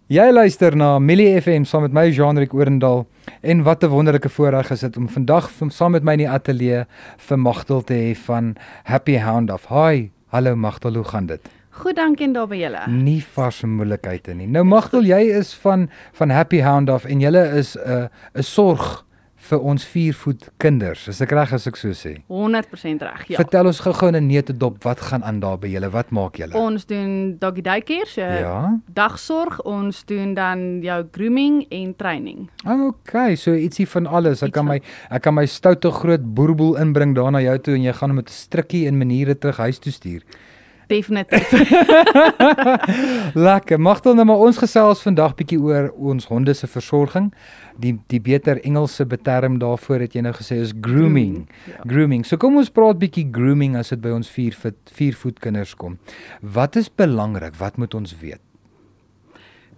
Jy luister na Millie FM saam met my Jean-Rick Oorendal en wat 'n wonderlike voorreg is dit om vandag saam met my in die ateljee vir Magdal te hê van Happy Hound Off. Hi, hallo Magdal, hoe gaan dit? Goed, dankie en daar by julle. Nie vars moeilikheid nie. Nou Magdal, jy is van Happy Hound Off en julle is 'n sorg vir ons 4-voet kinders. Is ek reg as ek so sê? 100% reg, ja. Vertel ons gou-gou in 'n neutedop, wat gaan aan daar by julle? Wat maak julle? Ons doen doggy daycare, so Ja. dagsorg, ons doen dan jou grooming en training. Okay, so ietsie van alles. Ek kan my stoute groot boerboel inbring daar na jou toe en jy gaan hom met 'n strikkie en maniere terug huis toe stuur. Definitief. Lekker. Magdal, nou maar ons gesels vandag bietjie oor ons honde se versorging. Die beter Engelse term daarvoor het jy nou gesê is grooming. Ja. Grooming. So kom ons praat bietjie grooming as dit by ons 4-voet kinders kom. Wat is belangrik? Wat moet ons weet?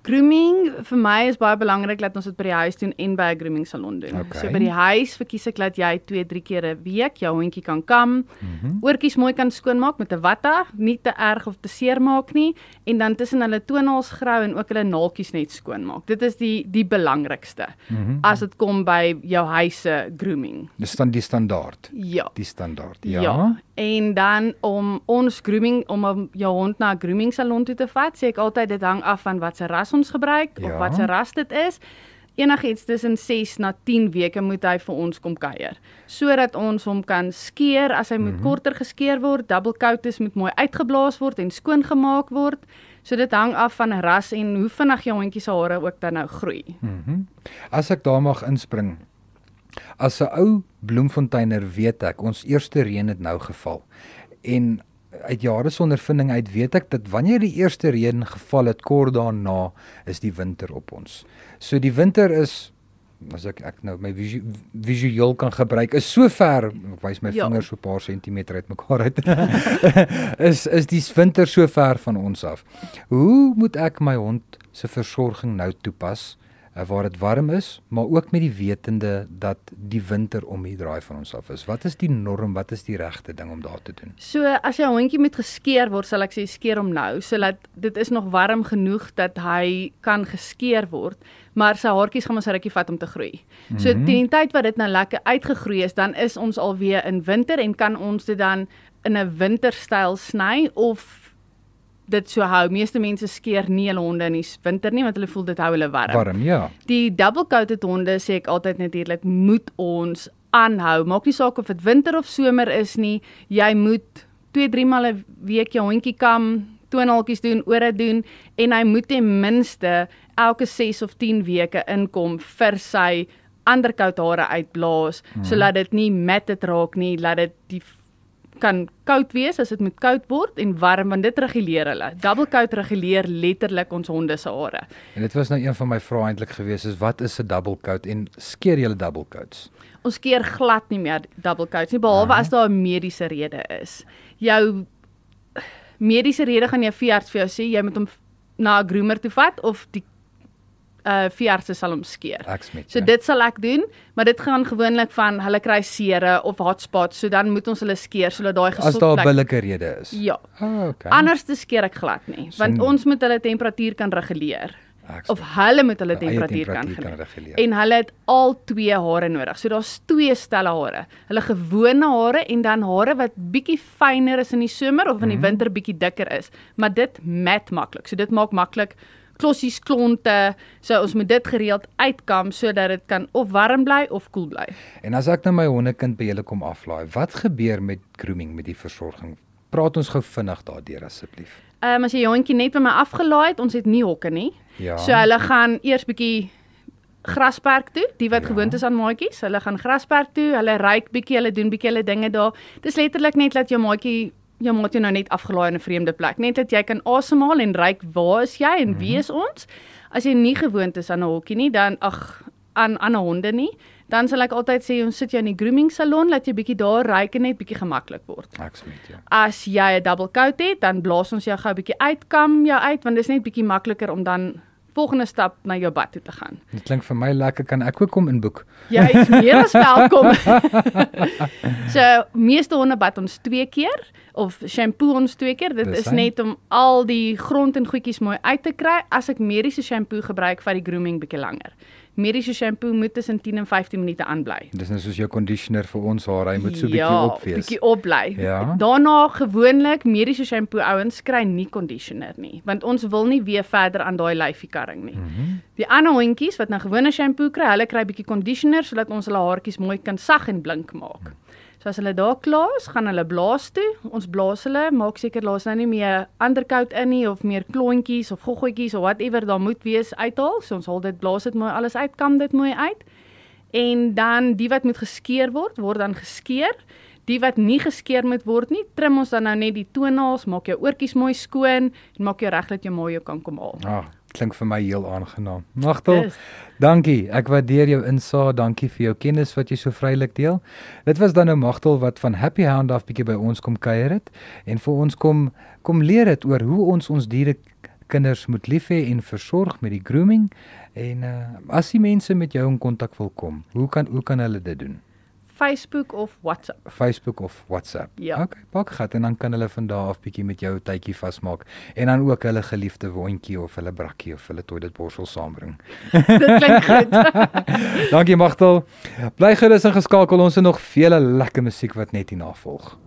Grooming vir my is baie belangrik dat ons dit by die huis doen en by 'n grooming salon doen. Okay. So by die huis verkies ek dat jy 2-3 keer 'n week jou hondjie kan kam, oortjies mooi kan skoonmaak met 'n watta, nie te erg of te seer maak nie, en dan tussen hulle toenails grou en ook hulle naaltjies net skoonmaak. Dit is die belangrikste as dit kom by jou huis se grooming. Dis dan die standaard. Ja. Die standaard. Ja. Ja. En dan om jou hond na 'n grooming salon toe te vat, sê ek altyd dit hang af van wat se ras ons gebruik Ja. of wat se ras dit is. Enigiets tussen 6 na 10 weke moet hy vir ons kom kuier, sodat ons hom kan skeer as hy moet korter geskeer word. Double coat is moet mooi uitgeblaas word en skoongemaak word. So dit hang af van ras en hoe vinnig jou hondjie se hare ook dan nou groei. As ek daar mag inspring. As 'n ou bloemfonteiner weet ek, ons eerste reën het nou geval. En uit jare se ondervinding uit weet ek dat wanneer die eerste reën geval het, kort daarna is die winter op ons. So die winter is, as ek nou my visueel kan gebruik, is so ver, ek wys my Ja. vingers so 'n paar sentimeter uit mekaar uit, is die winter so ver van ons af. Hoe moet ek my hond se versorging nou toepas, waar dit warm is, maar ook met die wetende dat die winter om die draai van ons af is? Wat is die norm, wat is die regte ding om daar te doen? So as jou hondjie moet geskeer word, sal ek sê skeer hom nou, sodat dit is nog warm genoeg dat hy kan geskeer word, maar sy haartjies gaan ons 'n rukkie vat om te groei. So teen die tyd wat dit nou lekker uitgegroei is, dan is ons alweer in winter en kan ons dit dan in 'n winterstyl sny of dit so hou. Meeste mense skeer nie hulle honde in die winter nie, want hulle voel dit hou hulle warm. Warm, ja. Die double-coated honde, sê ek altyd natuurlik, moet ons aanhou. Maak nie saak of dit winter of somer is nie, jy moet 2-3 maal 'n week jou hondjie kam, toonaaltjies doen, ore doen, en hy moet ten minste elke 6 of 10 weke inkom vir sy undercoat hare uitblaas, sodat dit nie matted raak nie, laat dit kan koud wees as dit moet koud word en warm, want dit reguleer hulle. Double coat reguleer letterlik ons honde se hare. En dit was nou een van my vrae eintlik gewees, is wat is 'n double coat en skeer julle double coats? Ons keer glad nie meer double coats nie, behalwe as daar 'n mediese rede is. Jou mediese rede gaan jou veearts vir jou sê, jy moet hom na 'n groomer toe vat of die veearts sal hom skeer. So dit sal ek doen, maar dit gaan gewoonlik van hulle kry sere of hotspots, so dan moet ons hulle skeer sodat daai gesond as daar 'n billike rede is. Ja. Okay. Anders te skeer ek glad nie, want ons moet hulle temperatuur kan reguleer. Of hulle moet hulle temperatuur kan reguleer. En hulle het al 2 hare nodig. So daar's 2 stelle hare. Hulle gewone hare en dan hare wat bietjie fyner is in die somer of in die winter bietjie dikker is. Maar dit mat maklik. So dit maak maklik klossies, klonte. So ons moet dit gereeld uitkam sodat dit kan of warm bly of koel bly. En as ek nou my hondekind by julle kom aflaai, wat gebeur met grooming, met die versorging? Praat ons gou vinnig daardeur asseblief. As jy jou hondjie net by my afgelaai het, ons het nie hokke nie. Ja. So hulle gaan eers bietjie grasperk toe, die wat gewoond is aan maatjies. Hulle gaan grasperk toe, hulle ryk bietjie, hulle doen bietjie hulle dinge daar. Dis letterlik net dat jou maat jou nou net afgelaai in 'n vreemde plek. Net dat jy kan asemhaal en ryk waar is jy en wie is ons? As jy nie gewoond is aan 'n hokkie nie, dan aan 'n honde nie, dan sal ek altyd sê ons sit jou in die grooming salon, laat jy bietjie daar ryk en net bietjie gemaklik word. As jy 'n double coat het, dan blaas ons jou gou bietjie uit, kam jou uit, want dit is net bietjie makliker om dan volgende stap na jou bad toe te gaan. Dit klink vir my lekker, kan ek ook kom inboek? Jy is meer as welkom. So, meeste honde bad ons 2 keer, of shampoo ons 2 keer. Dit is net om al die grond en goedjies mooi uit te kry. As ek mediese shampoo gebruik, vat die grooming bietjie langer. Mediese shampoo moet tussen 10 en 15 minute aanbly. Dis net soos jou conditioner vir ons haar, hy moet so bietjie op wees. Bietjie opbly. Ja. Daarna gewoonlik mediese shampoo ouens kry nie conditioner nie, want ons wil nie weer verder aan daai lyfie karring nie. Die ander hondjies wat nou gewone shampoo kry, hulle kry bietjie conditioner sodat ons hulle haartjies mooi kan sag en blink maak. So as hulle daar klaar is, gaan hulle blaas toe. Ons blaas hulle, maak seker daar's nou nie meer undercoat in nie of meer klontjies of goggoetjies of whatever daar moet wees uithaal. So ons haal dit, blaas dit mooi alles uit, kam dit mooi uit. En dan die wat moet geskeer word, word dan geskeer. Die wat nie geskeer moet word nie, trim ons dan nou net die toenails, maak jou oortjies mooi skoon en maak jou reg dat jy mooi jou kan kom haal. Klink vir my heel aangenaam. Magtel, dankie. Ek waardeer jou insaag. Dankie vir jou kennis wat jy so vrylik deel. Dit was dan nou Magtel wat van Happy Hound af bietjie by ons kom kuier het en vir ons kom leer het oor hoe ons diere kinders moet lief hê en versorg met die grooming. En as die mense met jou in kontak wil kom, hoe kan hulle dit doen? Facebook of WhatsApp. Ja. Okay, pakgat en dan kan hulle van daar af bietjie met jou tydjie vasmaak en dan ook hulle geliefde hondjie of hulle brakkie of hulle toiletborsel saambring. Dit klink goed. Dankie Magtel. Bly gerus en geskakel, ons het nog vele lekker musiek wat net hierna volg.